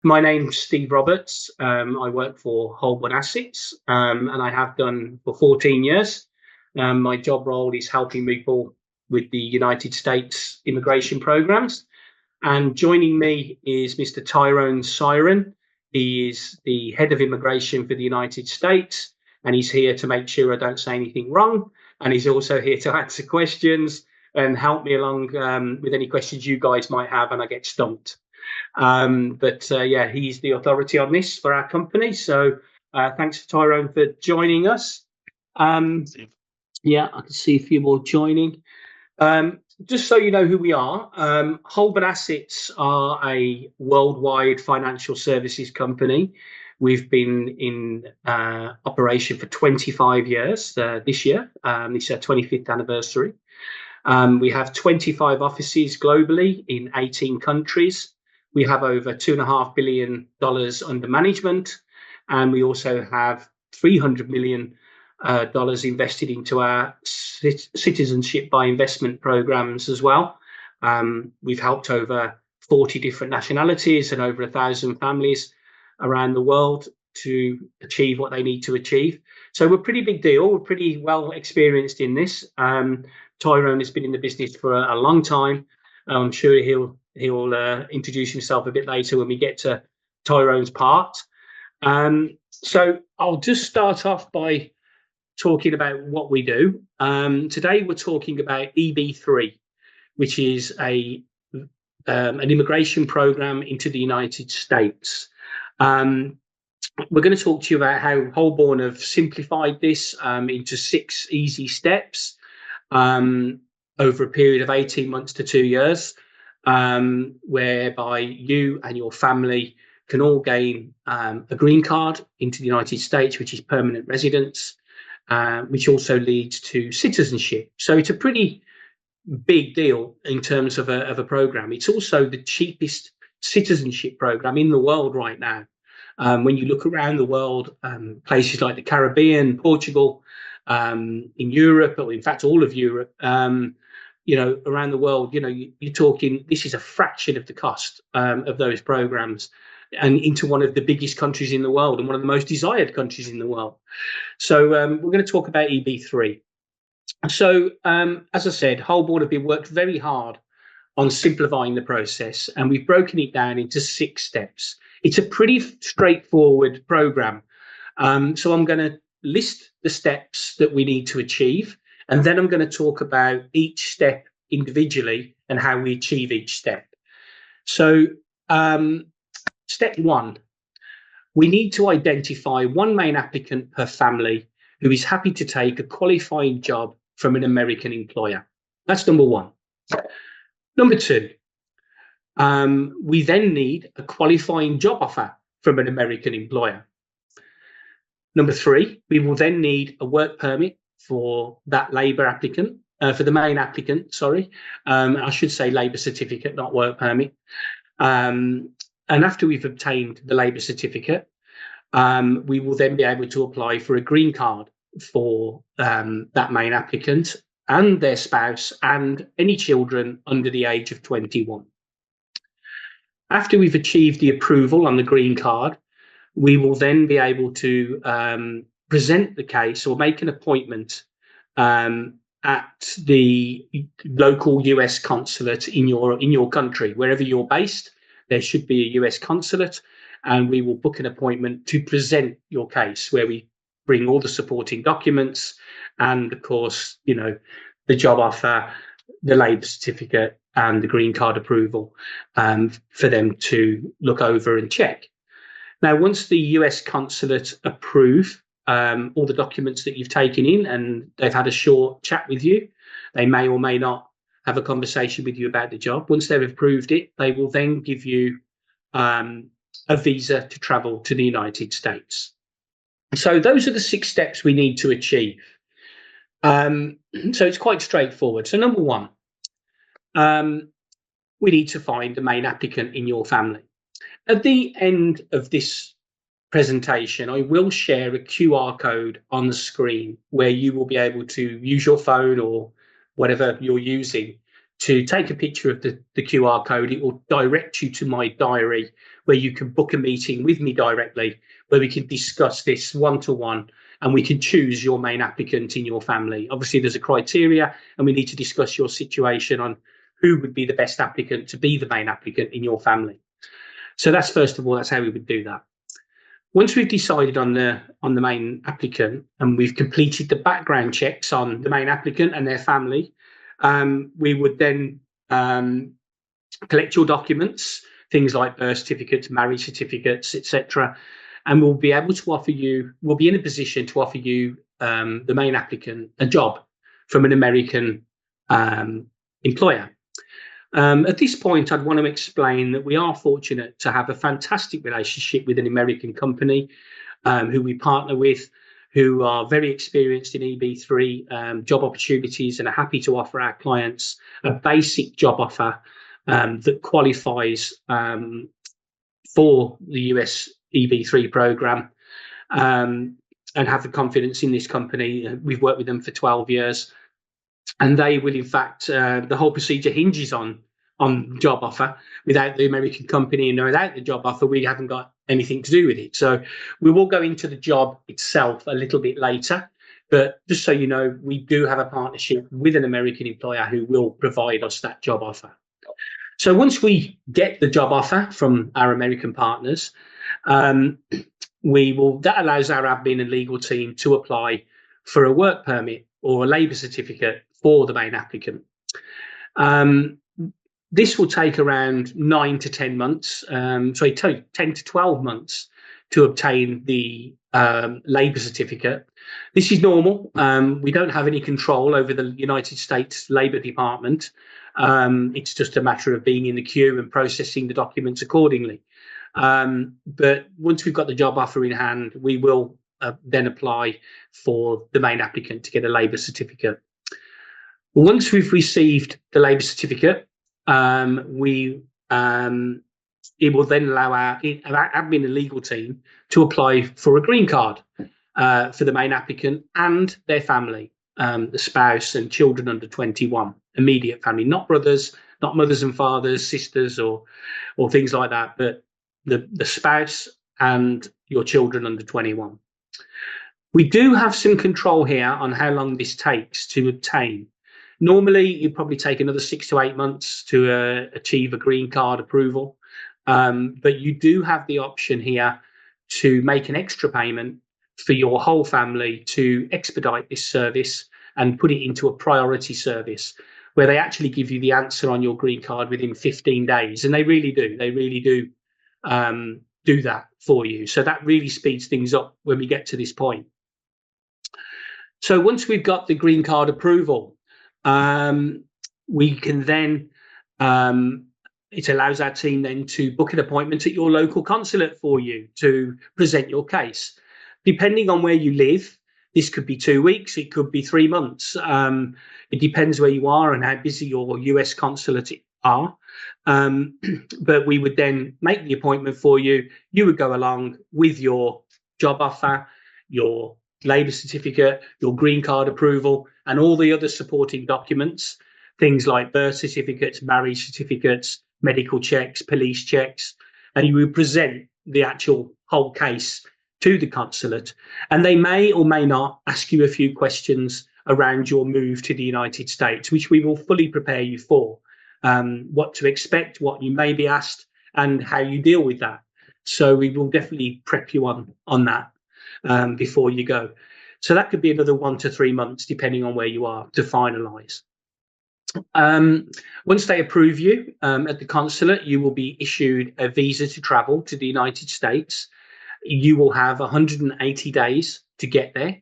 My name's Steve Roberts. I work for Holborn Assets, and I have done for 14 years. My job role is helping people with the United States immigration programs. And joining me is Mr. Tyrone Siren. He is the head of immigration for the United States, and he's here to make sure I don't say anything wrong. And he's also here to answer questions and help me along with any questions you guys might have, and I get stumped. Yeah, he's the authority on this for our company. So thanks, Tyrone, for joining us. Yeah, I can see a few more joining. Just so you know who we are, Holborn Assets are a worldwide financial services company. We've been in operation for 25 years this year. This is our 25th anniversary. We have 25 offices globally in 18 countries. We have over $2.5 billion under management, and we also have $300 million invested into our citizenship by investment programs as well. We've helped over 40 different nationalities and over 1,000 families around the world to achieve what they need to achieve. So we're a pretty big deal. We're pretty well experienced in this. Tyrone has been in the business for a long time. I'm sure he'll introduce himself a bit later when we get to Tyrone's part. So I'll just start off by talking about what we do. Today we're talking about EB3, which is an immigration program into the United States. We're going to talk to you about how Holborn have simplified this into 6 easy steps over a period of 18 months to 2 years, whereby you and your family can all gain a green card into the United States, which is permanent residence, which also leads to citizenship. So it's a pretty big deal in terms of a program. It's also the cheapest citizenship program in the world right now. When you look around the world, places like the Caribbean, Portugal, in Europe, or in fact all of Europe, around the world, you're talking, this is a fraction of the cost of those programs, and into one of the biggest countries in the world and one of the most desired countries in the world. So we're going to talk about EB3. So as I said, Holborn have been worked very hard on simplifying the process, and we've broken it down into 6 steps. It's a pretty straightforward program. So I'm going to list the steps that we need to achieve, and then I'm going to talk about each step individually and how we achieve each step. So step 1, we need to identify one main applicant per family who is happy to take a qualifying job from an American employer. That's number 1. Number 2, we then need a qualifying job offer from an American employer. Number 3, we will then need a work permit for that labour applicant, for the main applicant, sorry. I should say labour certificate, not work permit. And after we've obtained the labour certificate, we will then be able to apply for a green card for that main applicant and their spouse and any children under the age of 21. After we've achieved the approval on the green card, we will then be able to present the case or make an appointment at the local US consulate in your country. Wherever you're based, there should be a US consulate, and we will book an appointment to present your case, where we bring all the supporting documents and, of course, the job offer, the labour certificate, and the green card approval for them to look over and check. Now, once the US consulate approve all the documents that you've taken in and they've had a short chat with you, they may or may not have a conversation with you about the job. Once they've approved it, they will then give you a visa to travel to the United States. So those are the 6 steps we need to achieve. So it's quite straightforward. So number 1, we need to find the main applicant in your family. At the end of this presentation, I will share a QR code on the screen where you will be able to use your phone or whatever you're using to take a picture of the QR code. It will direct you to my diary where you can book a meeting with me directly, where we can discuss this one-to-one, and we can choose your main applicant in your family. Obviously, there's a criteria, and we need to discuss your situation on who would be the best applicant to be the main applicant in your family. So that's, first of all, that's how we would do that. Once we've decided on the main applicant and we've completed the background checks on the main applicant and their family, we would then collect your documents, things like birth certificates, marriage certificates, etc., and we'll be able to offer you, we'll be in a position to offer you, the main applicant, a job from an American employer. At this point, I'd want to explain that we are fortunate to have a fantastic relationship with an American company who we partner with, who are very experienced in EB3 job opportunities and are happy to offer our clients a basic job offer that qualifies for the US EB3 program, and have the confidence in this company. We've worked with them for 12 years. And they will, in fact, the whole procedure hinges on job offer. Without the American company and without the job offer, we haven't got anything to do with it. So we will go into the job itself a little bit later. But just so you know, we do have a partnership with an American employer who will provide us that job offer. So once we get the job offer from our American partners, that allows our admin and legal team to apply for a work permit or a labour certificate for the main applicant. This will take around 9 to 10 months, 10 to 12 months to obtain the labour certificate. This is normal. We don't have any control over the United States Labour Department. It's just a matter of being in the queue and processing the documents accordingly. But once we've got the job offer in hand, we will then apply for the main applicant to get a labour certificate. Once we've received the labour certificate, it will then allow our admin and legal team to apply for a green card for the main applicant and their family, the spouse and children under 21, immediate family, not brothers, not mothers and fathers, sisters or things like that, but the spouse and your children under 21. We do have some control here on how long this takes to obtain. Normally, it'd probably take another 6 to 8 months to achieve a green card approval. But you do have the option here to make an extra payment for your whole family to expedite this service and put it into a priority service where they actually give you the answer on your green card within 15 days. And they really do. They really do do that for you. So that really speeds things up when we get to this point. So once we've got the green card approval, we can then, it allows our team then to book an appointment at your local consulate for you to present your case. Depending on where you live, this could be 2 weeks, it could be 3 months. It depends where you are and how busy your US consulate are. But we would then make the appointment for you. You would go along with your job offer, your labour certificate, your green card approval, and all the other supporting documents, things like birth certificates, marriage certificates, medical checks, police checks, and you would present the actual whole case to the consulate. And they may or may not ask you a few questions around your move to the United States, which we will fully prepare you for, what to expect, what you may be asked, and how you deal with that. So we will definitely prep you on that before you go. So that could be another 1 to 3 months, depending on where you are, to finalise. Once they approve you at the consulate, you will be issued a visa to travel to the United States. You will have 180 days to get there,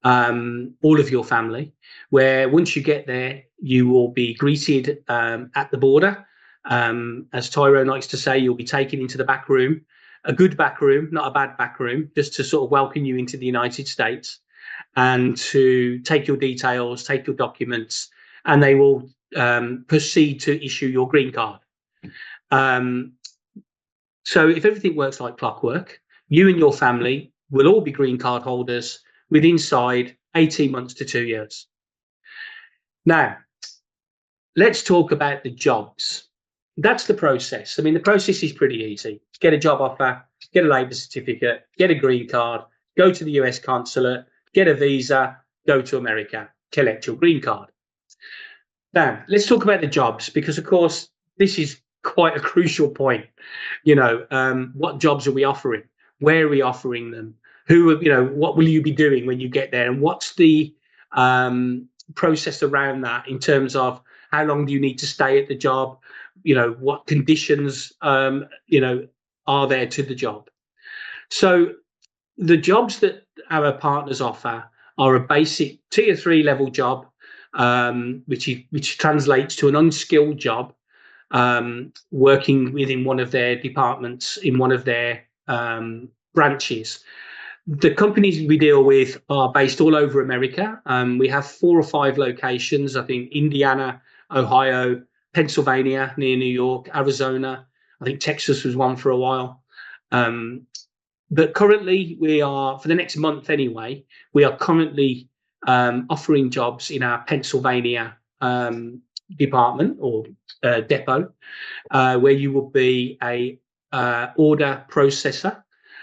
all of your family, where once you get there, you will be greeted at the border. As Tyrone likes to say, you'll be taken into the back room, a good back room, not a bad back room, just to sort of welcome you into the United States and to take your details, take your documents, and they will proceed to issue your green card. So if everything works like clockwork, you and your family will all be green card holders within inside 18 months to 2 years. Now, let's talk about the jobs. that's the process. I mean, the process is pretty easy. Get a job offer, get a labour certificate, get a green card, go to the US consulate, get a visa, go to America, collect your green card. Now, let's talk about the jobs, because, of course, this is quite a crucial point. What jobs are we offering? Where are we offering them? What will you be doing when you get there? And what's the process around that in terms of how long do you need to stay at the job? What conditions, are there to the job? So the jobs that our partners offer are a basic tier 3 level job, which translates to an unskilled job, working within one of their departments in one of their branches. The companies we deal with are based all over America. We have 4 or 5 locations, I think Indiana, Ohio, Pennsylvania, near New York, Arizona. I think Texas was one for a while. But currently we are, for the next month anyway, we are currently offering jobs in our Pennsylvania department or depot, where you will be a order processor.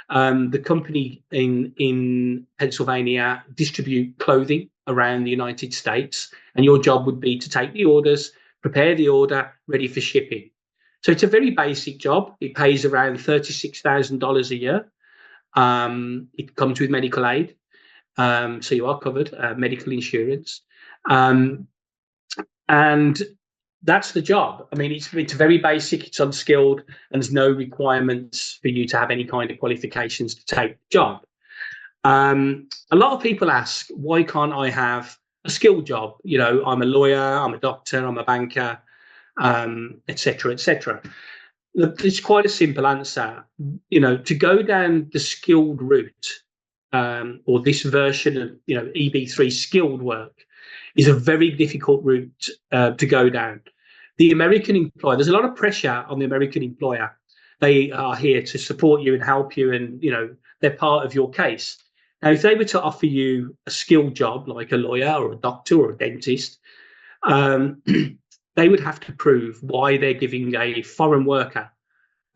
The company in Pennsylvania distribute clothing around the United States, and your job would be to take the orders, prepare the order, ready for shipping. So it's a very basic job. It pays around $36,000 a year. It comes with medical aid, so you are covered, medical insurance, and that's the job. I mean, it's very basic, it's unskilled, and there's no requirements for you to have any kind of qualifications to take the job. A lot of people ask, why can't I have a skilled job? I'm a lawyer, I'm a doctor, I'm a banker, etc., etc. It's quite a simple answer. To go down the skilled route, or this version of EB3 skilled work, is a very difficult route to go down. The American employer, there's a lot of pressure on the American employer. They are here to support you and help you, and they're part of your case. Now, if they were to offer you a skilled job like a lawyer or a doctor or a dentist, they would have to prove why they're giving a foreign worker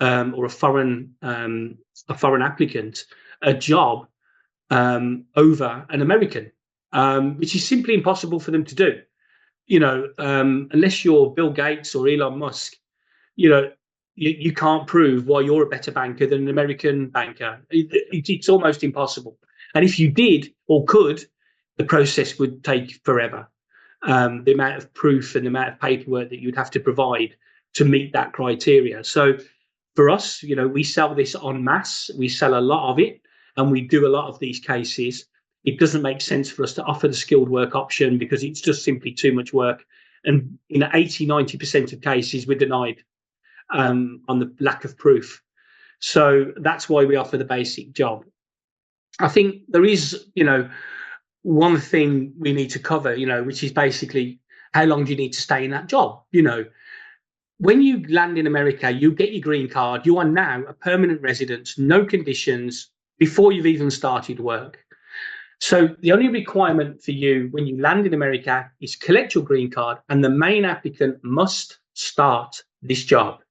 or a foreign applicant a job over an American, which is simply impossible for them to do. Unless you're Bill Gates or Elon Musk, you can't prove why you're a better banker than an American banker. It's almost impossible. And if you did or could, the process would take forever. The amount of proof and the amount of paperwork that you'd have to provide to meet that criteria. So for us, we sell this en masse. We sell a lot of it, and we do a lot of these cases. It doesn't make sense for us to offer the skilled work option because it's just simply too much work. And in 80-90% of cases, we're denied on the lack of proof. So that's why we offer the basic job. I think there is, one thing we need to cover, which is basically how long do you need to stay in that job? When you land in America, you get your green card. You are now a permanent resident, no conditions, before you've even started work. So the only requirement for you when you land in America is collect your green card, and the main applicant must start this job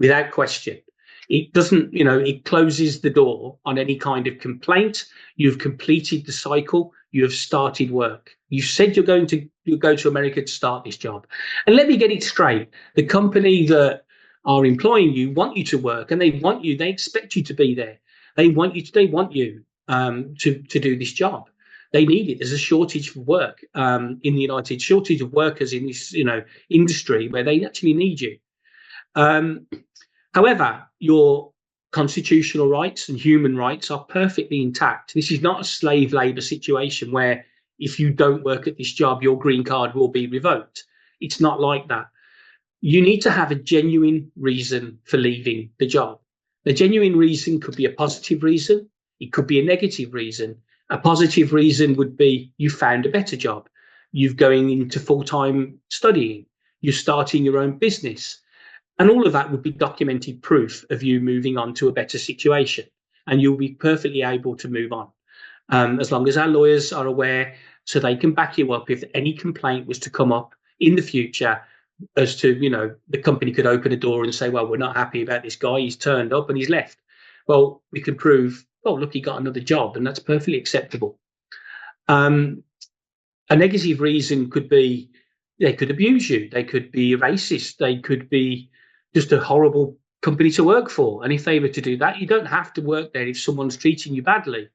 without question. It doesn't, it closes the door on any kind of complaint. You've completed the cycle. You have started work. You said you're going to go to America to start this job. And let me get it straight. The company that are employing you want you to work, and they expect you to be there. They want you to do this job. They need it. There's a shortage of work in the United, shortage of workers in this industry where they actually need you. However, your constitutional rights and human rights are perfectly intact. This is not a slave labor situation where if you don't work at this job, your green card will be revoked. It's not like that. You need to have a genuine reason for leaving the job. The genuine reason could be a positive reason. It could be a negative reason. A positive reason would be you found a better job. You're going into full-time studying. You're starting your own business. And all of that would be documented proof of you moving on to a better situation. And you'll be perfectly able to move on. As long as our lawyers are aware, so they can back you up if any complaint was to come up in the future, as to, the company could open a door and say, well, we're not happy about this guy. He's turned up and he's left. Well, we can prove, oh, look, he got another job, and that's perfectly acceptable. A negative reason could be they could abuse you. They could be racist. They could be just a horrible company to work for. And if they were to do that, you don't have to work there if someone's treating you badly.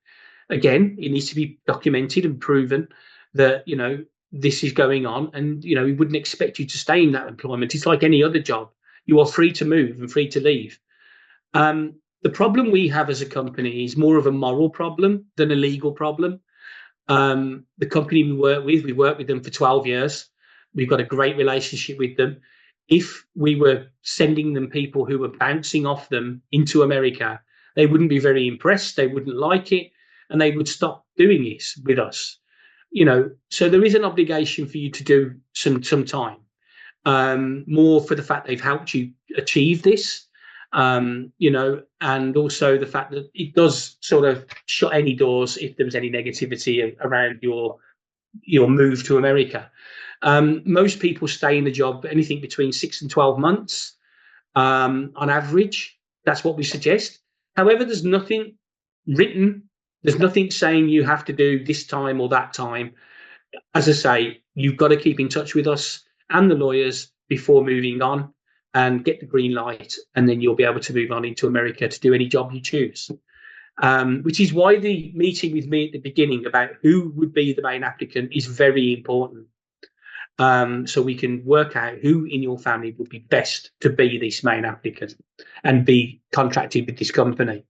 Again, it needs to be documented and proven that, this is going on, and, we wouldn't expect you to stay in that employment. It's like any other job. You are free to move and free to leave. The problem we have as a company is more of a moral problem than a legal problem. The company we worked with them for 12 years. We've got a great relationship with them. If we were sending them people who were bouncing off them into America, they wouldn't be very impressed. They wouldn't like it, and they would stop doing this with us. So there is an obligation for you to do some time, more for the fact they've helped you achieve this, and also the fact that it does sort of shut any doors if there was any negativity around your move to America. Most people stay in the job anything between 6 and 12 months on average. That's what we suggest. However, there's nothing written. There's nothing saying you have to do this time or that time. As I say, you've got to keep in touch with us and the lawyers before moving on and get the green light, and then you'll be able to move on into America to do any job you choose. Which is why the meeting with me at the beginning about who would be the main applicant is very important. So we can work out who in your family would be best to be this main applicant and be contracted with this company.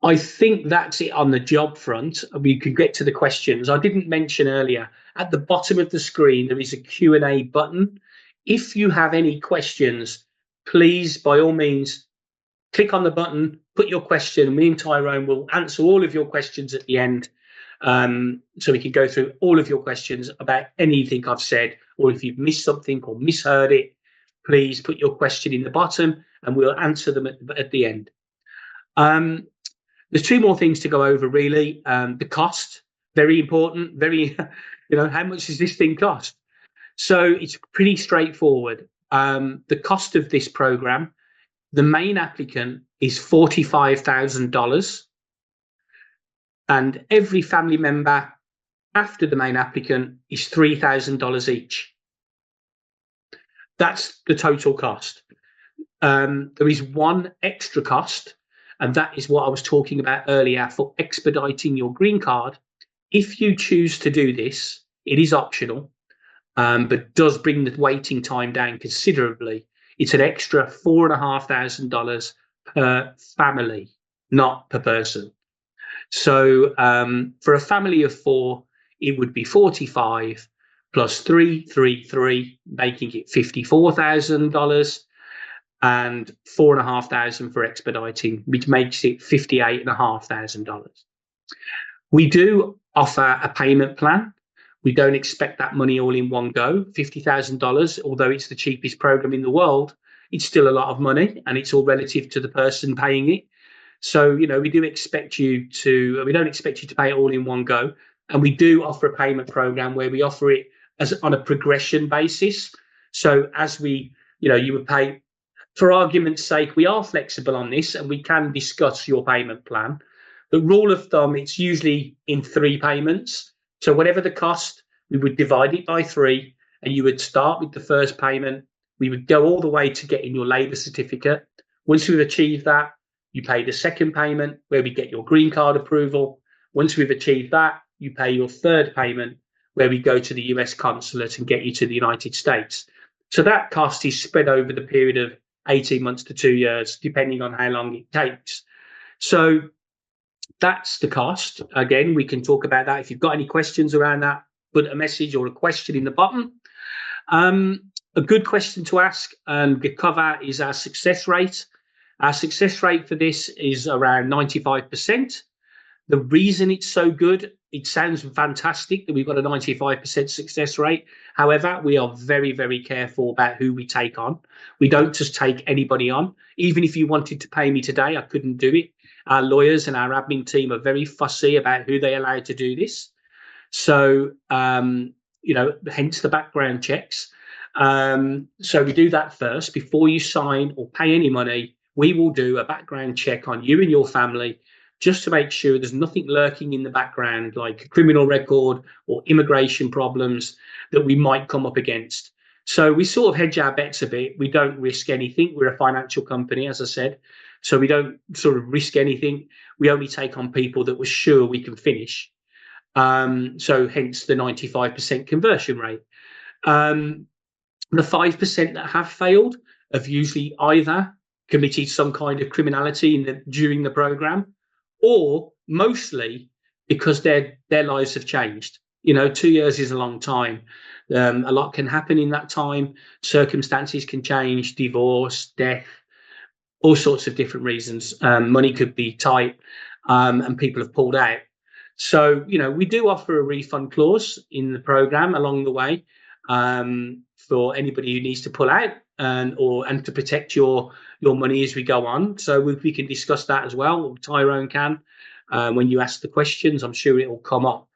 I think that's it on the job front. We can get to the questions. I didn't mention earlier, at the bottom of the screen, there is a Q&A button. If you have any questions, please, by all means, click on the button, put your question. Me and Tyrone will answer all of your questions at the end. So we can go through all of your questions about anything I've said, or if you've missed something or misheard it, please put your question in the bottom and we'll answer them at the end. There's two more things to go over, really. The cost, very important, how much does this thing cost? So it's pretty straightforward. The cost of this program, the main applicant is $45,000, and every family member after the main applicant is $3,000 each. That's the total cost. There is one extra cost, and that is what I was talking about earlier for expediting your green card. If you choose to do this, it is optional, but does bring the waiting time down considerably. It's an extra $4,500 per family, not per person. So for a family of 4, it would be 45 plus 333, making it $54,000. And $4,500 for expediting, which makes it $58,500. We do offer a payment plan. We don't expect that money all in one go. $50,000, although it's the cheapest program in the world, it's still a lot of money, and it's all relative to the person paying it. So, we don't expect you to pay it all in one go. And we do offer a payment program where we offer it as on a progression basis. So as you would pay. For argument's sake, we are flexible on this and we can discuss your payment plan. The rule of thumb, it's usually in 3 payments. So whatever the cost, we would divide it by 3, and you would start with the first payment. We would go all the way to getting your labour certificate. Once we've achieved that, you pay the second payment where we get your green card approval. Once we've achieved that, you pay your third payment where we go to the US consulate and get you to the United States. So that cost is spread over the period of 18 months to 2 years, depending on how long it takes. So that's the cost. Again, we can talk about that. If you've got any questions around that, put a message or a question in the bottom. A good question to ask and cover is our success rate. Our success rate for this is around 95%. The reason it's so good, it sounds fantastic that we've got a 95% success rate. However, we are very, very careful about who we take on. We don't just take anybody on. Even if you wanted to pay me today, I couldn't do it. Our lawyers and our admin team are very fussy about who they allow to do this. So hence the background checks. So we do that first before you sign or pay any money. We will do a background check on you and your family, just to make sure there's nothing lurking in the background, like a criminal record or immigration problems that we might come up against. So we sort of hedge our bets a bit. We don't risk anything. We're a financial company, as I said, so we don't sort of risk anything. We only take on people that we're sure we can finish. So hence the 95% conversion rate. The 5% that have failed have usually either committed some kind of criminality during the program, or mostly because their lives have changed. 2 years is a long time. A lot can happen in that time. Circumstances can change, divorce, death, all sorts of different reasons. Money could be tight, and people have pulled out. So, we do offer a refund clause in the program along the way, for anybody who needs to pull out, and to protect your money as we go on. So we can discuss that as well. Tyrone can, when you ask the questions, I'm sure it will come up.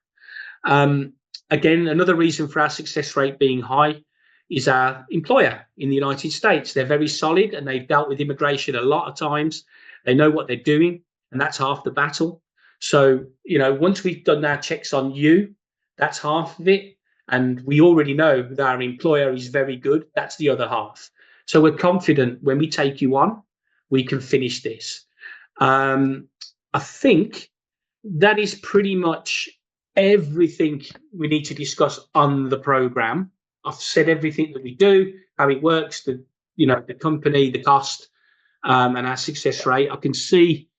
Again, another reason for our success rate being high is our employer in the United States. They're very solid, and they've dealt with immigration a lot of times. They know what they're doing, and that's half the battle. So, once we've done our checks on you, that's half of it. And we already know that our employer is very good. That's the other half. So we're confident when we take you on, we can finish this. I think that is pretty much everything we need to discuss on the program. I've said everything that we do, how it works, the company, the cost, and our success rate. I can see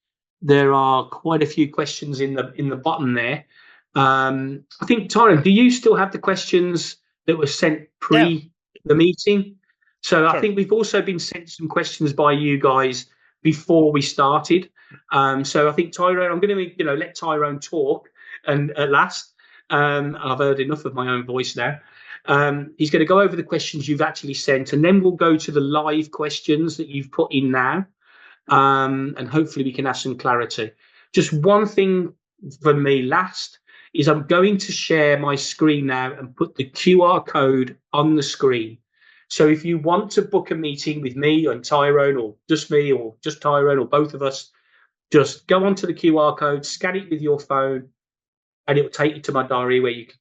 there are quite a few questions in the bottom there. I think, Tyrone, do you still have the questions that were sent pre the meeting? So sure. I think we've also been sent some questions by you guys before we started. So I think, Tyrone, I'm going to let Tyrone talk, and at last, I've heard enough of my own voice now. He's going to go over the questions you've actually sent, and then we'll go to the live questions that you've put in now, and hopefully we can have some clarity. Just one thing from me last is I'm going to share my screen now and put the QR code on the screen. So if you want to book a meeting with me and Tyrone, or just me, or just Tyrone, or both of us, just go onto the QR code, scan it with your phone, and it will take you to my diary where you can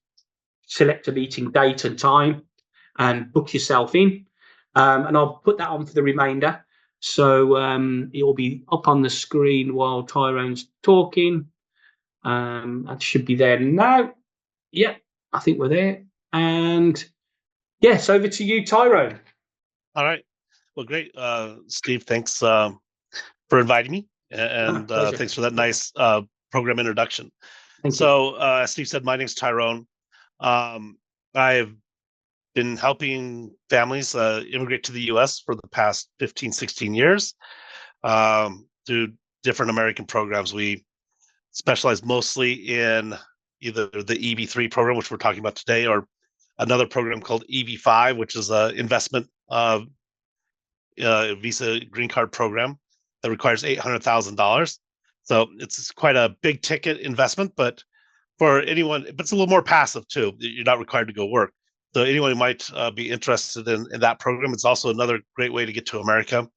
select a meeting date and time and book yourself in. And I'll put that on for the remainder. So it will be up on the screen while Tyrone's talking. That should be there now. Yeah, I think we're there. And yes, over to you, Tyrone. All right. Well, great. Steve, thanks for inviting me. And thanks for that nice program introduction. So as Steve said, my name's Tyrone. I've been helping families immigrate to the U.S. for the past 15, 16 years through different American programs. We specialize mostly in either the EB3 program, which we're talking about today, or another program called EB5, which is an investment visa green card program that requires $800,000. So it's quite a big ticket investment, but for anyone, but it's a little more passive too. You're not required to go work. So anyone who might be interested in that program, it's also another great way to get to America.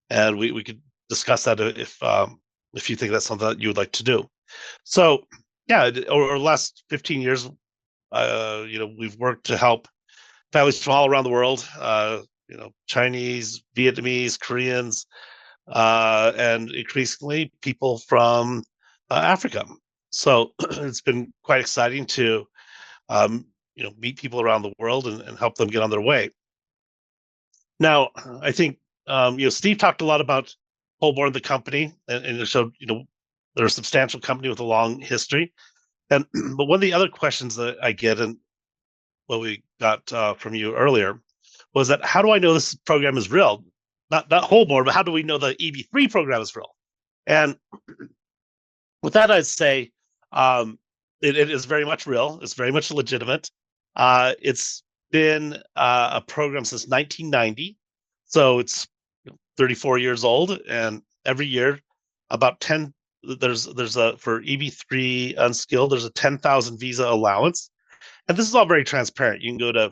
And we could discuss that if you think that's something that you would like to do. So yeah, over the last 15 years, we've worked to help families from all around the world, Chinese, Vietnamese, Koreans, and increasingly people from Africa. So it's been quite exciting to, meet people around the world and help them get on their way. Now, I think, Steve talked a lot about Holborn, the company, and it showed, they're a substantial company with a long history. But one of the other questions that I get, and what we got from you earlier, was that how do I know this program is real? Not Holborn, but how do we know the EB3 program is real? And with that, I'd say it is very much real. It's very much legitimate. It's been a program since 1990, so it's 34 years old, and every year about 10. There's a for EB3 Unskilled, there's a 10,000 visa allowance, and this is all very transparent. You can go to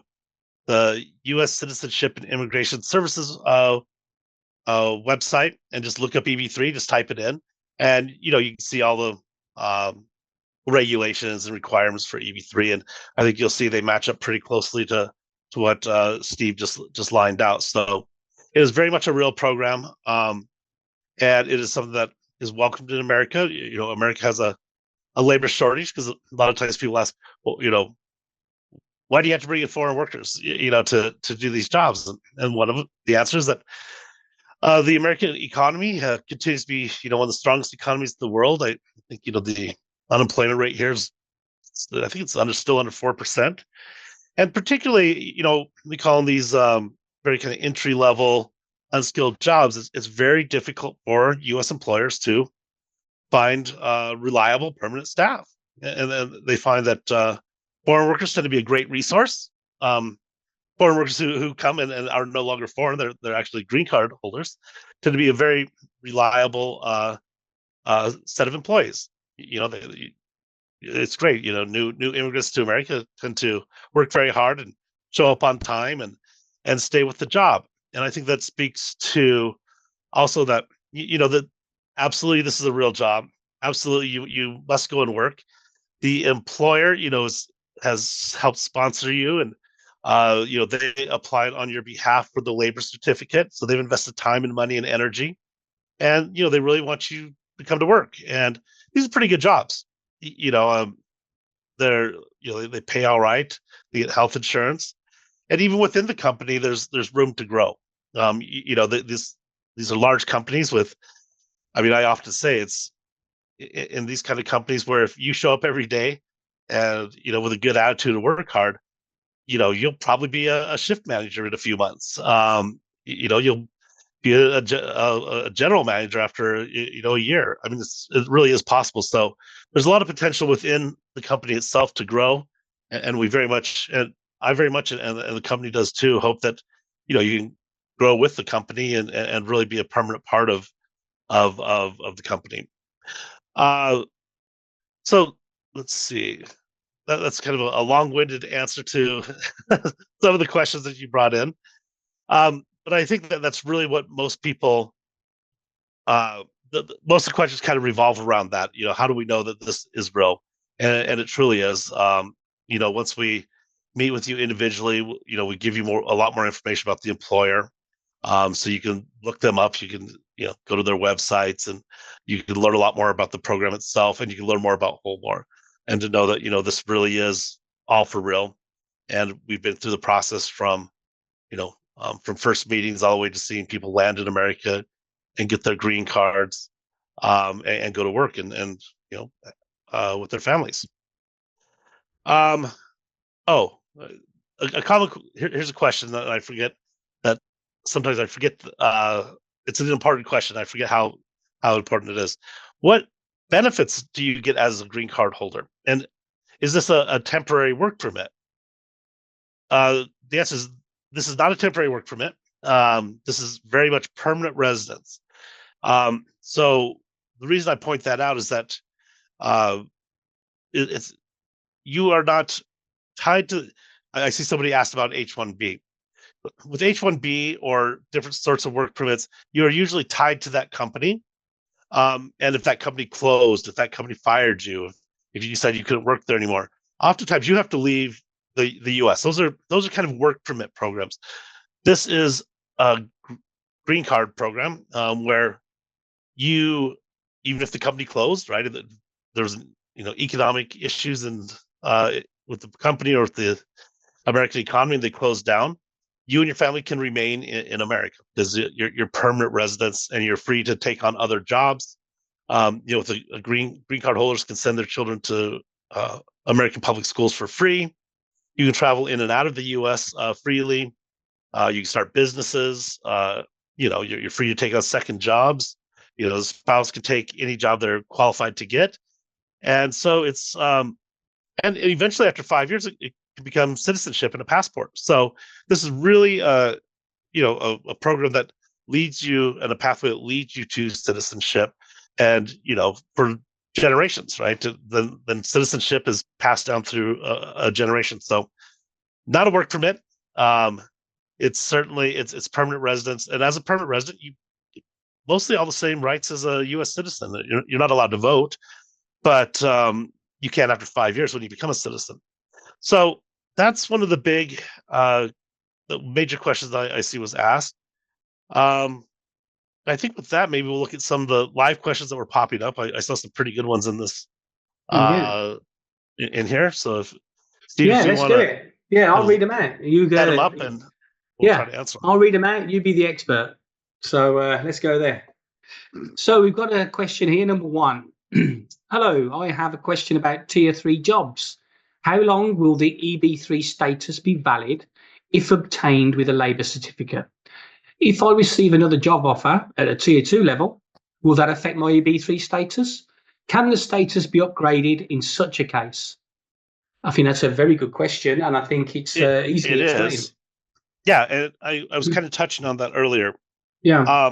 the U.S. Citizenship and Immigration Services website and just look up EB3, just type it in, and you can see all the regulations and requirements for EB3, and I think you'll see they match up pretty closely to what Steve just lined out. So it is very much a real program, and it is something that is welcomed in America. America has a labor shortage because a lot of times people ask, well, why do you have to bring in foreign workers, to do these jobs? And one of the answers is that the American economy continues to be, one of the strongest economies in the world. I think, the unemployment rate here is, I think it's still under 4%. And particularly, we call them these very kind of entry level unskilled jobs. It's very difficult for U.S. employers to find reliable permanent staff. And then they find that foreign workers tend to be a great resource. Foreign workers who come in and are no longer foreign, they're actually green card holders, tend to be a very reliable set of employees. It's great. New immigrants to America tend to work very hard and show up on time and stay with the job. And I think that speaks to also that that absolutely this is a real job. Absolutely, you must go and work. The employer, has helped sponsor you, and they applied on your behalf for the labor certificate, so they've invested time and money and energy, and they really want you to come to work. And these are pretty good jobs. They're they pay all right. They get health insurance, and even within the company, there's room to grow. These are large companies with. I mean, I often say it's in these kind of companies where if you show up every day and with a good attitude and work hard, you'll probably be a shift manager in a few months. You'll be a general manager after a year. I mean, it really is possible. So there's a lot of potential within the company itself to grow, and we very much, and I very much, and the company does too, hope that you can grow with the company and really be a permanent part of the company. So let's see. That's kind of a long-winded answer to some of the questions that you brought in. But I think that's really what most people, most of the questions kind of revolve around that. How do we know that this is real? And it truly is. Once we meet with you individually, we give you a lot more information about the employer. So you can look them up. You can, go to their websites, and you can learn a lot more about the program itself, and you can learn more about Holborn, and to know that, this really is all for real. And we've been through the process from first meetings all the way to seeing people land in America and get their green cards, and go to work and with their families. A common, here's a question that I forget, that sometimes I forget. It's an important question. I forget how important it is. What benefits do you get as a green card holder? And is this a temporary work permit? The answer is this is not a temporary work permit. This is very much permanent residence. So the reason I point that out is that you are not tied to. I see somebody asked about H-1B. With H-1B or different sorts of work permits, you are usually tied to that company. And if that company closed, if that company fired you, if you decided you couldn't work there anymore, oftentimes you have to leave the U.S. Those are kind of work permit programs. This is a green card program where even if the company closed, right, there's economic issues and with the company or with the American economy, and they closed down, you and your family can remain in America because you're permanent residents, and you're free to take on other jobs. With a green card holders can send their children to American public schools for free. You can travel in and out of the U.S. Freely. You can start businesses. You're free to take on second jobs. The spouse can take any job they're qualified to get, and so it's and eventually after 5 years, it can become citizenship and a passport. So this is really a program that leads you, and a pathway that leads you to citizenship. And for generations, right? Then citizenship is passed down through a generation. So not a work permit. It's certainly it's permanent residence, and as a permanent resident, you mostly all the same rights as a U.S. citizen. You're not allowed to vote, but you can after 5 years when you become a citizen. So that's one of the big, the major questions I see was asked. I think with that, maybe we'll look at some of the live questions that were popping up. I saw some pretty good ones in this in here. So if Steve, if you let's want do to it. Yeah, I'll read them out. You set go. them up, and we'll try to answer them. I'll read them out. You be the expert. So let's go there. So we've got a question here. Number one. Hello, I have a question about Tier 3 jobs. How long will the EB3 status be valid if obtained with a labour certificate? If I receive another job offer at a Tier 2 level, will that affect my EB3 status? Can the status be upgraded in such a case? I think that's a very good question, and I think it's easily explained. Yeah, and I was kind of touching on that earlier. Yeah.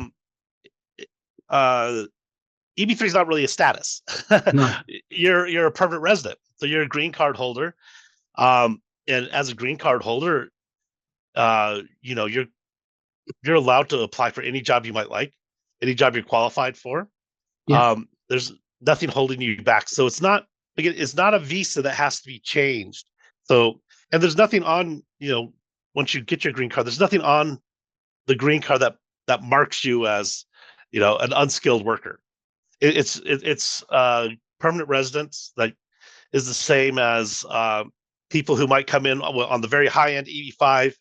EB3 is not really a status. No. You're a permanent resident, so you're a green card holder. And as a green card holder, you're allowed to apply for any job you might like, any job you're qualified for. Yeah. There's nothing holding you back. So it's not a visa that has to be changed. So, and there's nothing on, once you get your green card, there's nothing on the green card that marks you as, an unskilled worker. It's permanent residence that is the same as people who might come in on the very high end EB-5,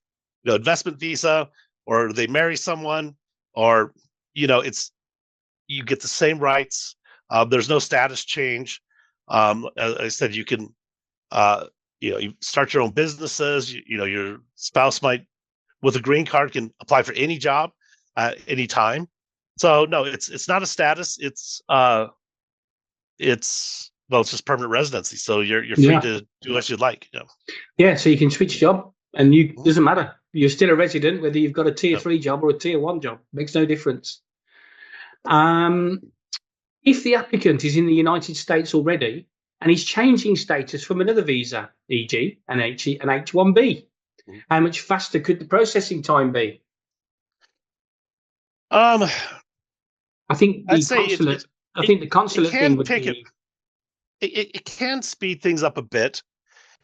investment visa, or they marry someone, or it's you get the same rights. There's no status change. As I said, you can you start your own businesses. Your spouse might, with a green card, can apply for any job at any time. So no, it's not a status. It's just permanent residency. So you're free to do as you'd like. Yeah, so you can switch job, and doesn't matter. You're still a resident whether you've got a Tier 3 job or a Tier 1 job. Makes no difference. If the applicant is in the United States already and is changing status from another visa, e.g. an H-1B, how much faster could the processing time be? I think the consulate. I think the consulate thing would be. It can speed things up a bit,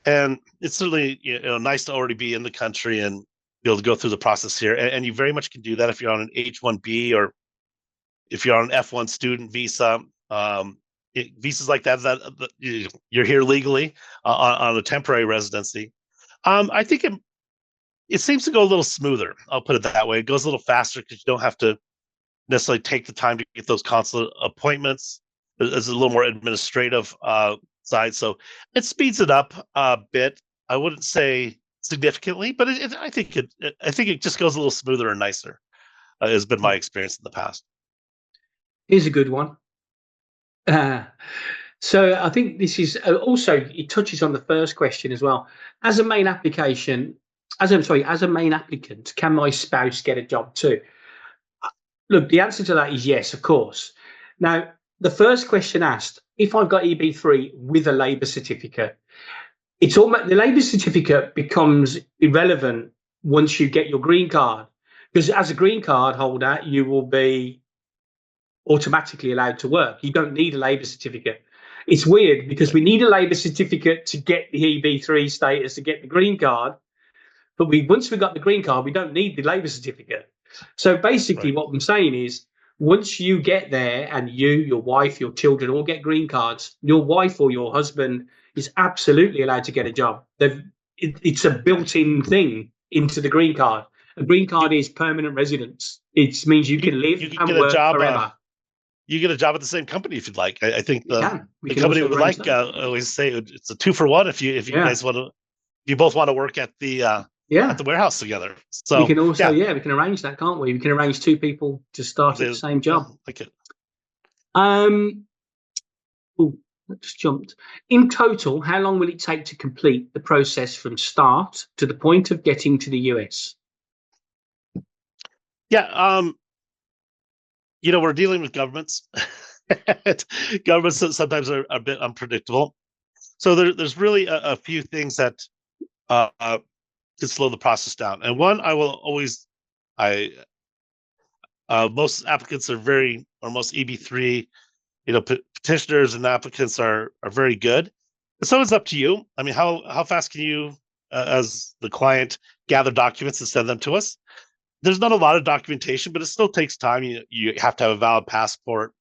and it's certainly nice to already be in the country and be able to go through the process here. And you very much can do that if you're on an H-1B or if you're on an F-1 student visa. Visas like that you're here legally on a temporary residency. I think it seems to go a little smoother. I'll put it that way. It goes a little faster because you don't have to necessarily take the time to get those consulate appointments. There's a little more administrative side, so it speeds it up a bit. I wouldn't say significantly, but I think it just goes a little smoother and nicer. Has been my experience in the past. Here's a good one. So I think this is also, it touches on the first question as well. As a main applicant, can my spouse get a job too? Look, the answer to that is yes, of course. Now, the first question asked, if I've got EB3 with a labour certificate, it's almost, the labour certificate becomes irrelevant once you get your green card, because as a green card holder, you will be automatically allowed to work. You don't need a labour certificate. It's weird because we need a labour certificate to get the EB3 status, to get the green card, but once we've got the green card, we don't need the labour certificate. So basically what I'm saying is, once you get there and you, your wife, your children all get green cards, your wife or your husband is absolutely allowed to get a job. It's a built-in thing into the green card. A green card is permanent residence. It means you can live and work forever. You get a job at the same company if you'd like. I think the company would like. I always say it's a 2-for-1 if you guys want to. You both want to work at the at the warehouse together. So we can also we can arrange that, can't we? We can arrange 2 people to start at the same job. Like it. That just jumped. In total, how long will it take to complete the process from start to the point of getting to the US? Yeah, we're dealing with governments. Governments sometimes are a bit unpredictable. So there's really a few things that can slow the process down. And one, I most applicants are or most EB3, petitioners and applicants are very good. So it's up to you. I mean, how fast can you, as the client, gather documents and send them to us? There's not a lot of documentation, but it still takes time. You have to have a valid passport.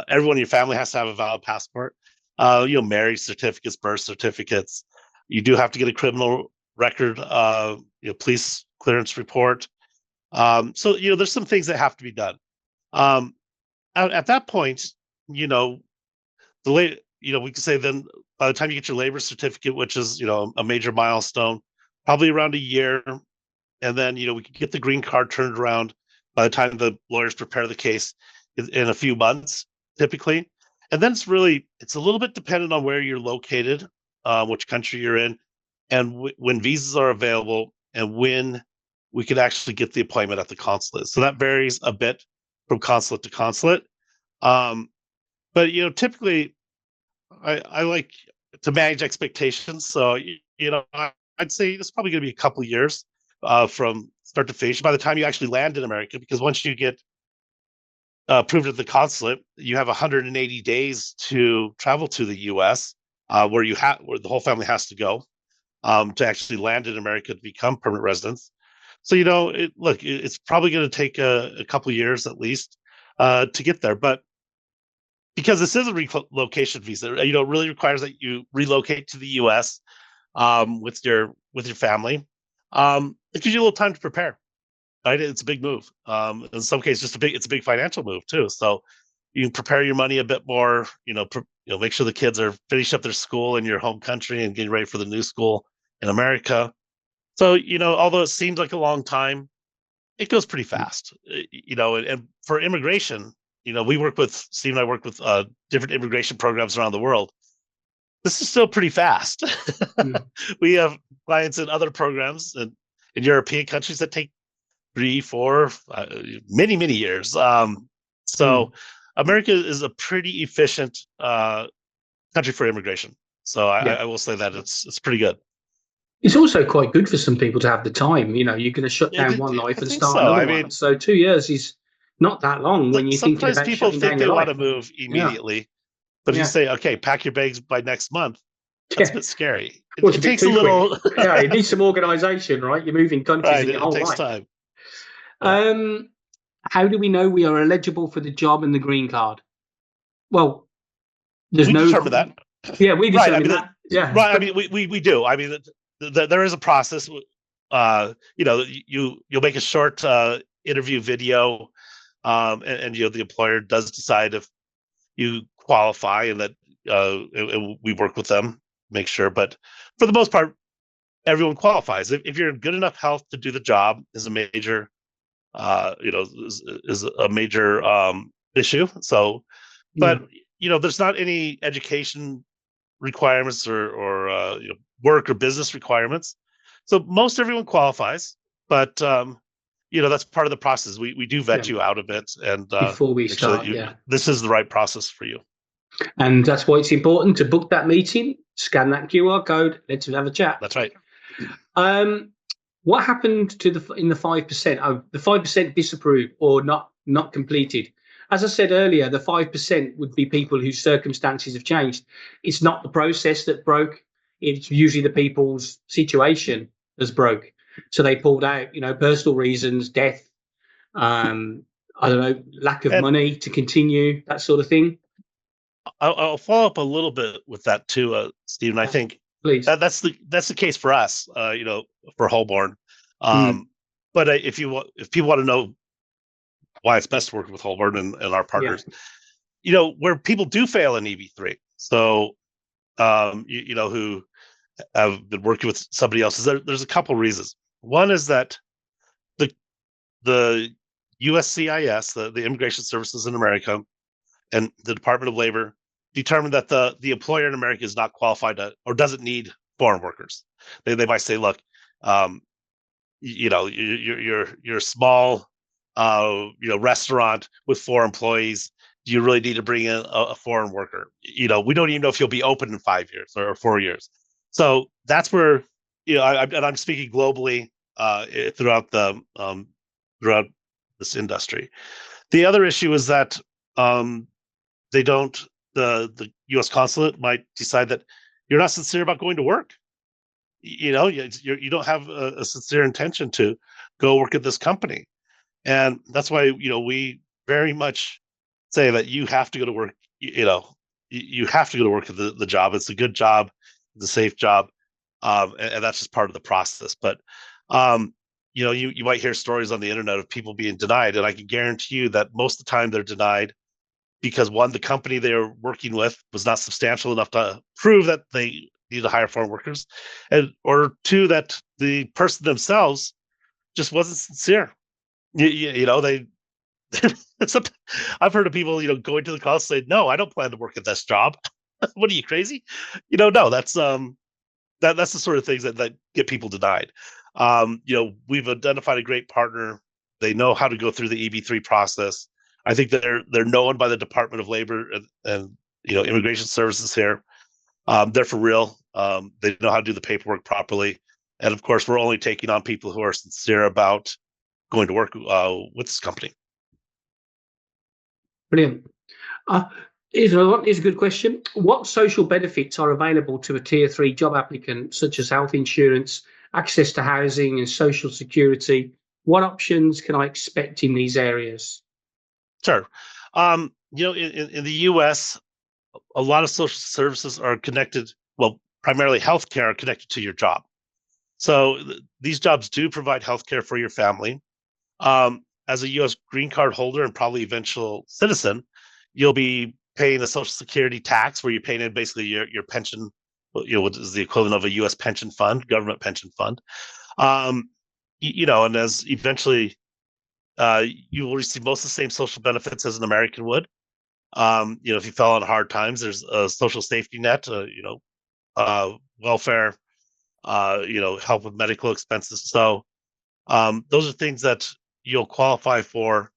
Everyone in your family has to have a valid passport. Marriage certificates, birth certificates. You do have to get a criminal record, police clearance report. So there's some things that have to be done. At that point, we could say then by the time you get your labor certificate, which is a major milestone, probably around a year, and then we could get the green card turned around by the time the lawyers prepare the case in a few months, typically. And then it's a little bit dependent on where you're located, which country you're in, and when visas are available, and when we could actually get the appointment at the consulate. So that varies a bit from consulate to consulate. But typically, I like to manage expectations. So I'd say it's probably going to be a couple of years from start to finish by the time you actually land in America, because once you get approved at the consulate, you have 180 days to travel to the U.S. Where the whole family has to go to actually land in America to become permanent residents. So it's probably going to take a couple of years at least to get there, but because this is a relocation visa, it really requires that you relocate to the U.S. With your family. It gives you a little time to prepare. Right, it's a big move. In some cases, it's a big financial move too. So you can prepare your money a bit more. Make sure the kids are finishing up their school in your home country and getting ready for the new school in America. So although it seems like a long time, it goes pretty fast. And for immigration, Steve and I work with different immigration programs around the world. This is still pretty fast. We have clients in other programs in European countries that take 3, 4, many years. So America is a pretty efficient country for immigration. So I will say that it's pretty good. It's also quite good for some people to have the time. You're going to shut down one life and start another one. So 2 years is not that long when you're thinking about people shutting think down they your want life. to move immediately, but if you say, okay, pack your bags by next month, that's a bit scary. It takes a little. Yeah, it needs some organisation, right? You're moving countries in your whole life. It takes time. How do we know we are eligible for the job and the green card? Well, we determine that. Yeah, we determine that. Yeah, right. I mean, we do. I mean, there is a process. You'll make a short interview video, and the employer does decide if you qualify, and that and we work with them, make sure. But for the most part, everyone qualifies. If you're in good enough health to do the job, is a major, is a major issue. So, but there's not any education requirements or work or business requirements. So most everyone qualifies, but that's part of the process. We do vet you out a bit and before we start. This is the right process for you. And that's why it's important to book that meeting, scan that QR code, let's have a chat. That's right. What happened to the 5%? Oh, the 5% disapproved or not completed. As I said earlier, the 5% would be people whose circumstances have changed. It's not the process that broke. It's usually the people's situation has broke. So they pulled out, personal reasons, death, I don't know, lack of money to continue, that sort of thing. I'll follow up a little bit with that too, Stephen. I think that's the case for us, for Holborn. But if people want to know why it's best to work with Holborn and our partners, where people do fail in EB3. So, who have been working with somebody else, there's a couple reasons. One is that the USCIS, the Immigration Services in America, and the Department of Labor determined that the employer in America is not qualified or doesn't need foreign workers. They might say, look, you're a small restaurant with 4 employees. do you really need to bring in a foreign worker? We don't even know if you'll be open in 5 years or 4 years. So that's where, and I'm speaking globally throughout throughout this industry. The other issue is that they don't. The U.S. consulate might decide that you're not sincere about going to work. You don't have a sincere intention to go work at this company, and that's why we very much say that you have to go to work. You have to go to work at the job. It's a good job, it's a safe job, and that's just part of the process. But you might hear stories on the internet of people being denied, and I can guarantee you that most of the time they're denied because one, the company they're working with was not substantial enough to prove that they need to hire foreign workers, or two, that the person themselves just wasn't sincere. They. I've heard of people, going to the call say, "No, I don't plan to work at this job." What are you, crazy? No, that's that's the sort of things that get people denied. We've identified a great partner. They know how to go through the EB3 process. I think that they're known by the Department of Labor and Immigration Services here. They're for real. They know how to do the paperwork properly, and of course, we're only taking on people who are sincere about going to work with this company. Brilliant. Here's a good question. What social benefits are available to a Tier 3 job applicant, such as health insurance, access to housing and social security? What options can I expect in these areas? Sure. In the U.S., a lot of social services are connected, well, primarily healthcare are connected to your job. So these jobs do provide healthcare for your family. As a U.S. green card holder and probably eventual citizen, you'll be paying a Social Security tax where you're paying in basically your pension, what is the equivalent of a U.S. pension fund, government pension fund. And as eventually you will receive most of the same social benefits as an American would. If you fell on hard times, there's a social safety net, welfare, help with medical expenses. So those are things that you'll qualify for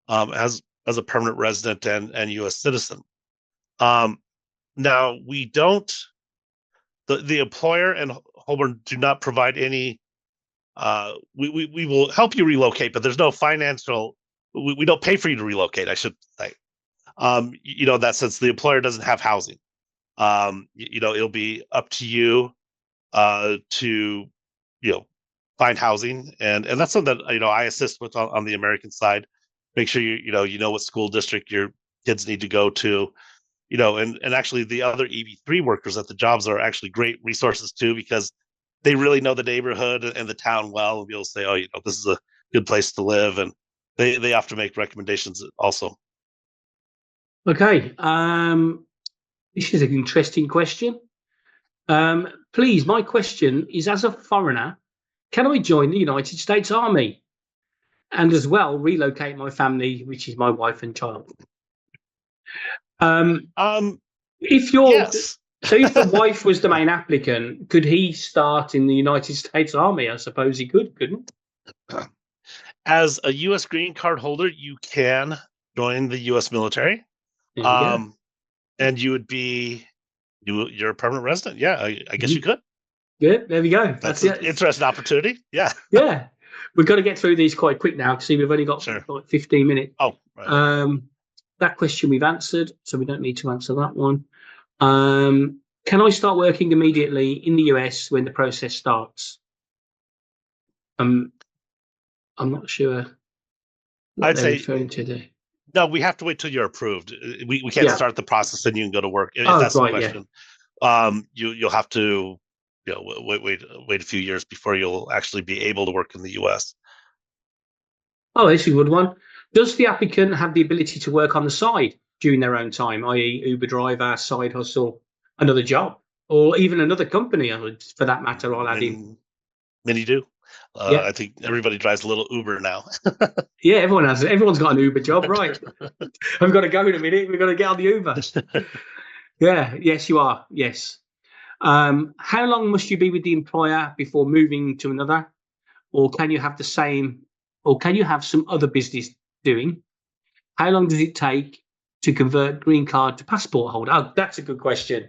as a permanent resident and U.S. citizen. Now we don't. The employer and Holborn do not provide any. We will help you relocate, but there's no financial. We don't pay for you to relocate, I should say. In that sense, the employer doesn't have housing. It'll be up to you to find housing, and that's something that I assist with on the American side. Make sure you know what school district your kids need to go to, and actually the other EB3 workers at the jobs are actually great resources too, because they really know the neighborhood and the town well, and be able to say, oh, this is a good place to live, and they often make recommendations also. Okay, this is an interesting question. Please, my question is, as a foreigner, can I join the United States Army and as well relocate my family, which is my wife and child? If you're yes. So if the wife was the main applicant, could he start in the United States Army? I suppose he could, couldn't he? As a U.S. green card holder, you can join the U.S. military. And you would be you're a permanent resident. Yeah, I guess you could. Yeah, there we go. That's an interesting opportunity. Yeah. Yeah. We've got to get through these quite quick now. See, we've only got like 15 minutes. Oh, right. That question we've answered, so we don't need to answer that one. Can I start working immediately in the US when the process starts? I'm not sure what I'd they're say referring to there. No, we have to wait till you're approved. We can't start the process and you can go to work. If that's the question. Yeah. You'll have to wait a few years before you'll actually be able to work in the US. Oh, this is a good one. Does the applicant have the ability to work on the side during their own time, i.e. Uber driver, side hustle, another job, or even another company, for that matter, I'll add in? Many do. I think everybody drives a little Uber now. Yeah, everyone has. Everyone's got an Uber job, right? I've got to go in a minute. We've got to get on the Uber. Yeah, yes, you are. Yes. How long must you be with the employer before moving to another? Or can you have some other business doing? How long does it take to convert green card to passport holder? Oh, that's a good question.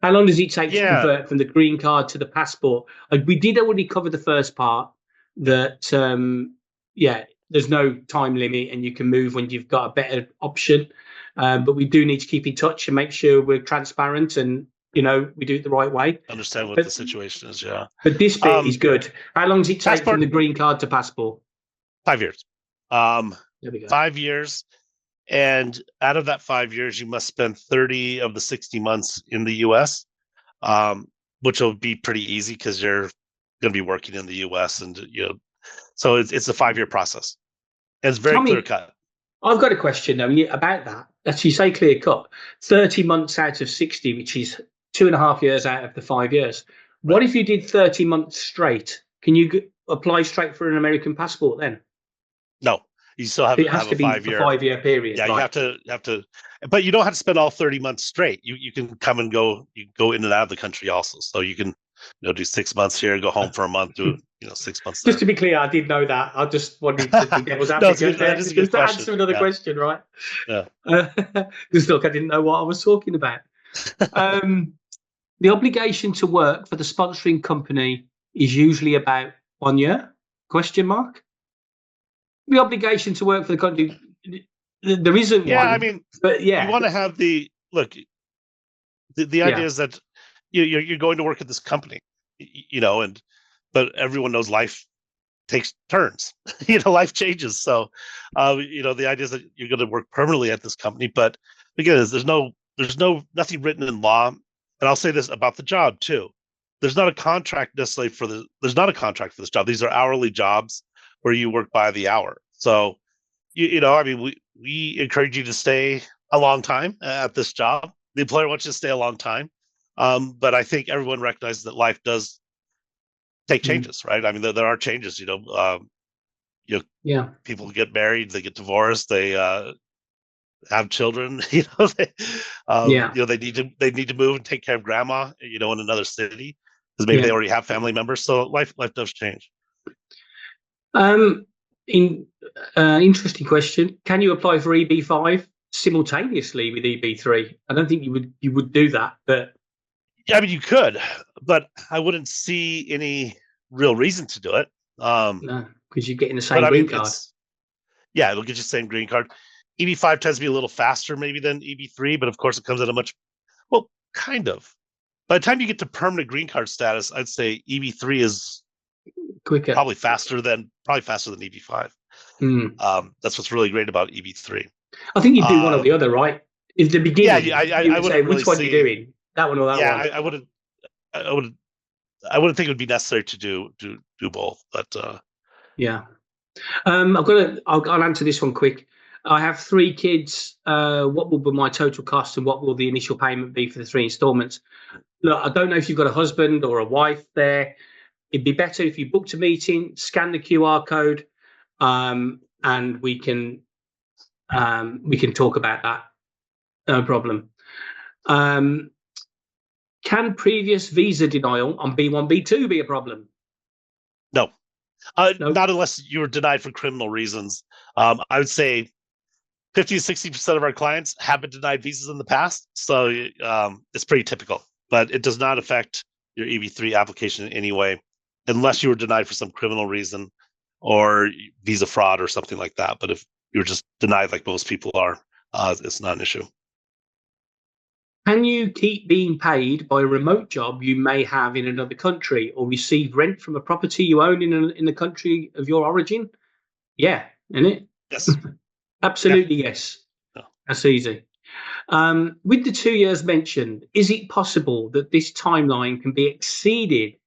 How long does it take to convert from the green card to the passport? We did already cover the first part that, there's no time limit and you can move when you've got a better option. But we do need to keep in touch and make sure we're transparent and, we do it the right way. Understand what the situation is, yeah. But this bit is good. How long does it take from the green card to passport? 5 years. There we go. 5 years. And out of that 5 years, you must spend 30 of the 60 months in the US, which will be pretty easy because you're going to be working in the US. And, so it's a 5-year process. And it's very clear cut. I've got a question though about that. As you say, clear cut, 30 months out of 60, which is 2.5 years out of the 5 years. Right. What if you did 30 months straight? Can you apply straight for an American passport then? No. You still have to have a 5-year period. Yeah, right? you have to, but you don't have to spend all 30 months straight. You can come and go. You go in and out of the country also. So you can, do 6 months here, go home for a month, do 6 months. Just to be clear, I did know that. I just wanted to be devil's advocate. That is a good question. Answer another question, right? Yeah. Because look, I didn't know what I was talking about. The obligation to work for the sponsoring company is usually about 1 year? Question mark. The obligation to work for the country, there isn't one. Yeah, I mean, but you want to have the look. The idea is that you're going to work at this company, but everyone knows life takes turns. Life changes. So, the idea is that you're going to work permanently at this company. But again, there's nothing written in law. And I'll say this about the job too. There's not a contract necessarily there's not a contract for this job. These are hourly jobs where you work by the hour. So, we encourage you to stay a long time at this job. The employer wants you to stay a long time. But I think everyone recognizes that life does take changes, right? I mean, there are changes, people get married, they get divorced, they have children, they need to move and take care of grandma, in another city because maybe they already have family members. So life does change. Interesting question. Can you apply for EB5 simultaneously with EB3? I don't think you would do that, but yeah, I mean you could, but I wouldn't see any real reason to do it. No, because you're getting the same green card. It'll get you the same green card. EB5 tends to be a little faster maybe than EB3, but of course it comes at a kind of. By the time you get to permanent green card status, I'd say EB3 is quicker, probably faster than EB5. That's what's really great about EB3. I think you do one or the other, right? In the beginning, I would say which one you're doing, that one or that one. I wouldn't think it would be necessary to do both, but I'll answer this one quick. I have 3 kids. What will be my total cost, and what will the initial payment be for the 3 installments? Look, I don't know if you've got a husband or a wife there. It'd be better if you booked a meeting, scan the QR code, and we can talk about that. No problem. Can previous visa denial on B1, B2 be a problem? No. Not unless you were denied for criminal reasons. I would say 50 to 60% of our clients have been denied visas in the past. So it's pretty typical, but it does not affect your EB3 application in any way, unless you were denied for some criminal reason or visa fraud or something like that. But if you're just denied like most people are, it's not an issue. Can you keep being paid by a remote job you may have in another country, or receive rent from a property you own in the country of your origin? Yeah, isn't it? Yes. Absolutely, yes. Yeah. That's easy. With the 2 years mentioned, is it possible that this timeline can be exceeded?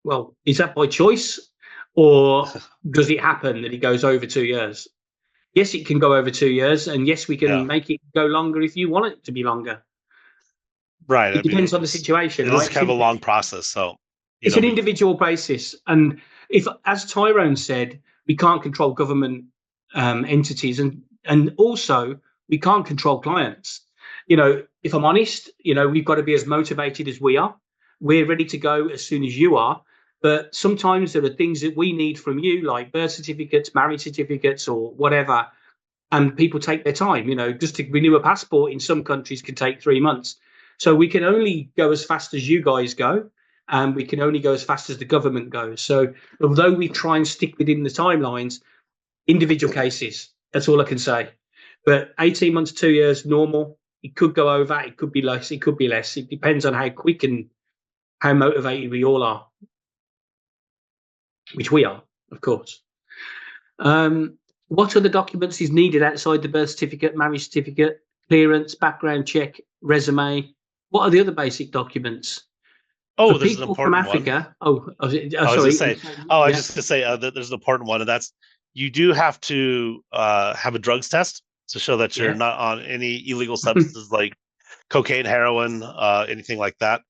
Well, is that by choice, or does it happen that it goes over 2 years? Yes, it can go over 2 years, and yes, we can make it go longer if you want it to be longer. Right. It depends on the situation. It is kind of a long process, so it's an individual basis. And if, as Tyrone said, we can't control government entities, and also we can't control clients. If I'm honest, we've got to be as motivated as we are. We're ready to go as soon as you are. But sometimes there are things that we need from you, like birth certificates, marriage certificates, or whatever. and people take their time. Just to renew a passport in some countries can take 3 months. So we can only go as fast as you guys go, and we can only go as fast as the government goes. So although we try and stick within the timelines, individual cases, that's all I can say. But 18 months, 2 years, normal. It could go over, it could be less, it could be less. It depends on how quick and how motivated we all are, which we are, of course. What other documents is needed outside the birth certificate, marriage certificate, clearance, background check, resume? What are the other basic documents? Oh, For there's an people from important one. Africa. I was just Sorry. going to say that there's an important one, and that's you do have to have a drugs test to show that you're not on any illegal substances like cocaine, heroin, anything like that.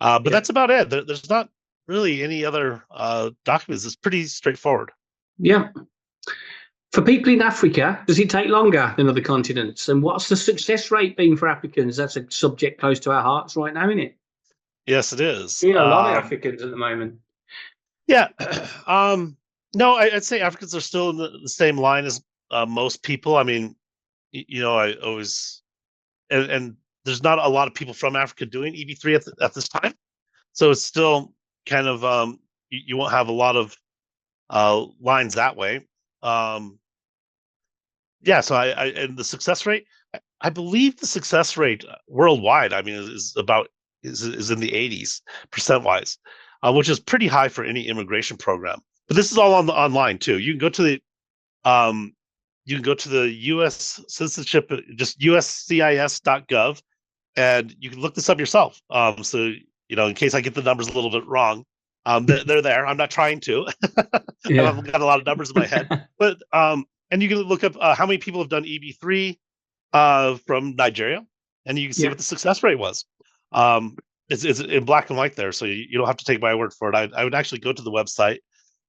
But that's about it. There's not really any other documents. It's pretty straightforward. Yeah. For people in Africa, does it take longer than other continents? And what's the success rate been for Africans? That's a subject close to our hearts right now, isn't it? Yes, it is. A lot of Africans at the moment. Yeah. No, I'd say Africans are still in the same line as most people. I mean, I always and there's not a lot of people from Africa doing EB3 at this time, so it's still kind of you won't have a lot of lines that way. Yeah, so I and the success rate, I believe the success rate worldwide, I mean, is in the 80s percent-wise, which is pretty high for any immigration program. But this is all online too. You can go to the U.S. citizenship, just uscis.gov, and you can look this up yourself. So in case I get the numbers a little bit wrong, they're there. I'm not trying to. I've got a lot of numbers in my head, but and you can look up how many people have done EB3 from Nigeria, and you can see what the success rate was. It's in black and white there, so you don't have to take my word for it. I would actually go to the website,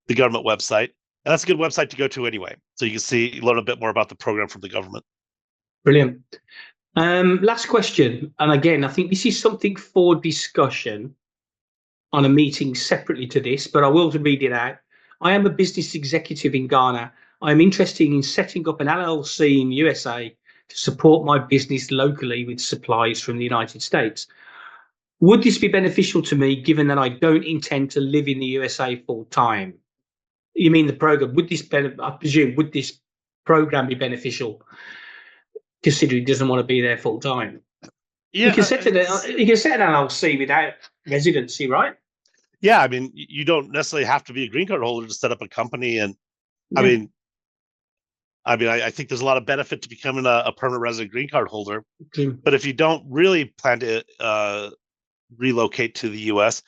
the government website, and that's a good website to go to anyway. So you can learn a bit more about the program from the government. Brilliant. Last question, and again, I think this is something for discussion on a meeting separately to this, but I will read it out. I am a business executive in Ghana. I am interested in setting up an LLC in USA to support my business locally with supplies from the United States. Would this be beneficial to me, given that I don't intend to live in the USA full time? You mean the program? I presume, would this program be beneficial, considering he doesn't want to be there full time? Yeah, you can set an LLC without residency, right? Yeah, I mean, you don't necessarily have to be a green card holder to set up a company, and I think there's a lot of benefit to becoming a permanent resident green card holder. But if you don't really plan to relocate to the U.S.,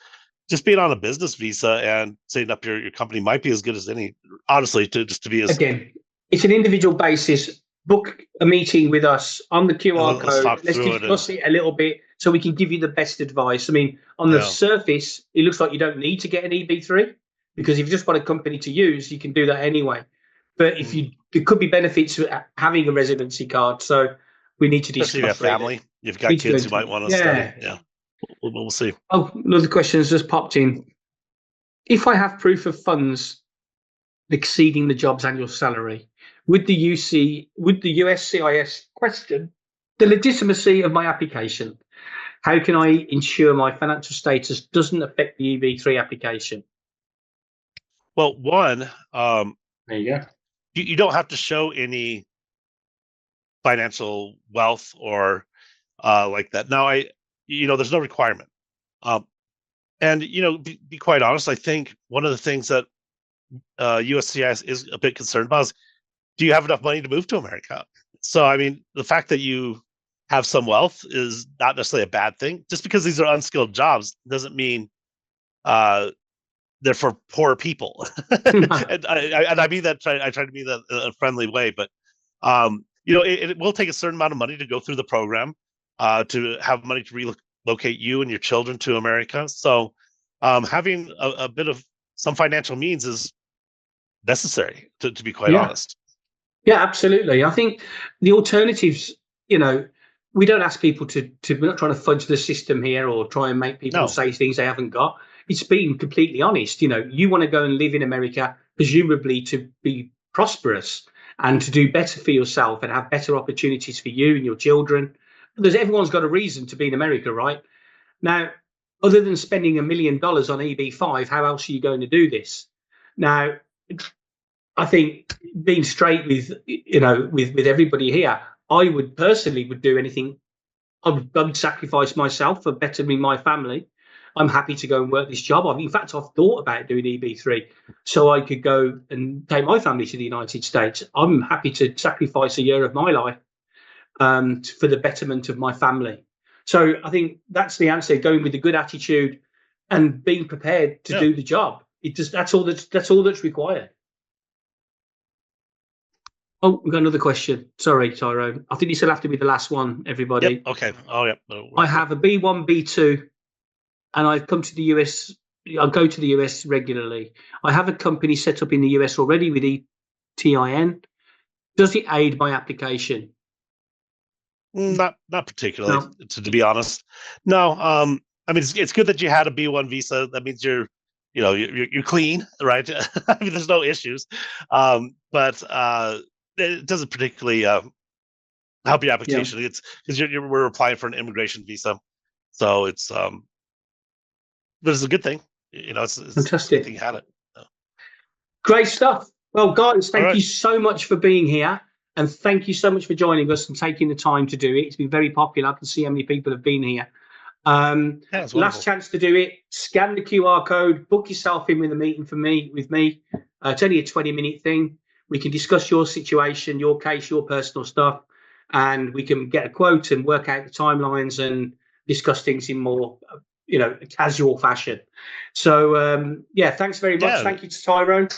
just being on a business visa and setting up your company might be as good as any. Honestly, to be as again, it's an individual basis. Book a meeting with us on the QR code. Let's discuss it a little bit so we can give you the best advice. I mean, on the surface, it looks like you don't need to get an EB3, because if you just want a company to use, you can do that anyway. But there could be benefits to having a residency card. So we need to discuss. Especially if you have family, you've got kids who might want to study. Yeah, we'll see. Oh, another question has just popped in. If I have proof of funds exceeding the job's annual salary, would the USCIS question the legitimacy of my application? How can I ensure my financial status doesn't affect the EB3 application? Well, one, there you go. You don't have to show any financial wealth or like that. Now, there's no requirement. And be quite honest, I think one of the things that USCIS is a bit concerned about is, do you have enough money to move to America? So, I mean, the fact that you have some wealth is not necessarily a bad thing. Just because these are unskilled jobs doesn't mean they're for poor people. And I mean that. I try to mean that in a friendly way, but it will take a certain amount of money to go through the program, to have money to relocate you and your children to America. So, having a bit of some financial means is necessary, to be quite honest. Yeah, absolutely. I think the alternatives, we don't ask people we're not trying to fudge the system here or try and make people say things they haven't got. It's being completely honest. You want to go and live in America, presumably to be prosperous. and to do better for yourself and have better opportunities for you and your children. Because everyone's got a reason to be in America, right? Now, other than spending $1 million on EB5, how else are you going to do this? Now, I think being straight with with everybody here, I would personally do anything. I would sacrifice myself for bettering my family. I'm happy to go and work this job. In fact, I've thought about doing EB3 so I could go and take my family to the United States. I'm happy to sacrifice a year of my life for the betterment of my family. So I think that's the answer: going with a good attitude and being prepared to do the job. That's all that's required. Oh, we've got another question. Sorry, Tyrone. I think this will have to be the last one, everybody. Yep. Okay. Oh, yeah. I have a B1, B2, and I've come to the US. I go to the US regularly. I have a company set up in the US already with ETIN. Does it aid my application? Not particularly, no. To be honest. No. I mean, it's good that you had a B1 visa. That means you're clean, right? I mean, there's no issues. But it doesn't particularly help your application. Yeah. It's because we're applying for an immigration visa, so it's but it's a good thing. It's fantastic. A good thing you had it. So. Great stuff. Well, guys, thank you so much for being here, and thank you so much for joining us and taking the time to do it. It's been very popular. I can see how many people have been here. Last chance to do it. Scan the QR code. Book yourself in with a meeting with me. It's only a 20-minute thing. We can discuss your situation, your case, your personal stuff, and we can get a quote and work out the timelines and discuss things in more, a casual fashion. So, thanks very much. Thank you to Tyrone.